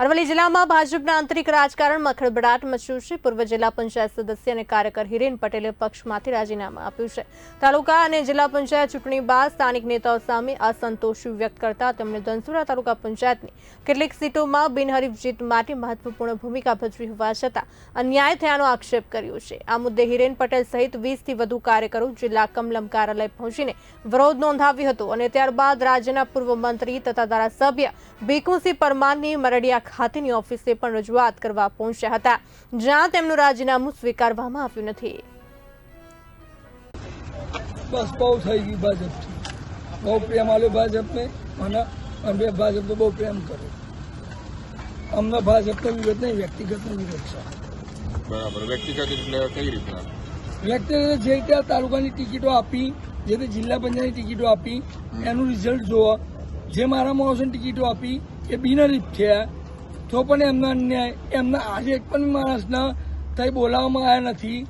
અરવલ્લી જિલ્લામાં ભાજપના આંતરિક રાજકારણમાં ખળભળાટ મચ્યો છે। પૂર્વ જિલ્લા પંચાયત સદસ્ય અને કાર્યકર હિરેન પટેલે પક્ષમાંથી રાજીનામું આપ્યું છે। તાલુકા અને જિલ્લા પંચાયત ચૂંટણી બાદ સ્થાનિક નેતાઓ સામે અસંતોષ વ્યક્ત કરતા તેમણે ધનસુરા તાલુકા પંચાયતની કેટલીક સીટોમાં બિનહરીફ જીત માટે મહત્વપૂર્ણ ભૂમિકા ભજવી હોવા છતાં અન્યાય થયાનો આક્ષેપ કર્યો છે। આ મુદ્દે હિરેન પટેલ સહિત 20થી વધુ કાર્યકરો જિલ્લા કમલમ કાર્યાલય પહોંચીને વિરોધ નોંધાવ્યો હતો અને ત્યારબાદ રાજ્યના પૂર્વ મંત્રી તથા ધારાસભ્ય ભીખુસિંહ પરમારની મરડિયા ખાતેની ઓફિસે પણ રજૂઆત કરવા પહોંચ્યા હતા, જ્યાં તેમનું રાજીનામું સ્વીકારવામાં આવ્યું નથી। બસ બહુ થઈ ગઈ ભાજપથી, બહુ પ્રેમ આલ્યો ભાજપને અને અમે ભાજપને બહુ પ્રેમ કર્યો। અમને ભાજપનો વિરોધ નહીં, વ્યક્તિગતનો વિરોધ છે। બરાબર, વ્યક્તિગત એટલે કઈ રીતના? વ્યક્તિગત જે રીતે તાલુકાની ટિકિટો આપી, જે રીતે જિલ્લા પંચાયતની ટિકિટો આપી, એનું રિઝલ્ટ જોવો। જે મારા માણસોને ટિકિટો આપી એ બિનહરીફ થયા, તો પણ એમનો અન્યાય, એમના આજે એક પણ માણસના કંઈ બોલાવવામાં આવ્યા નથી।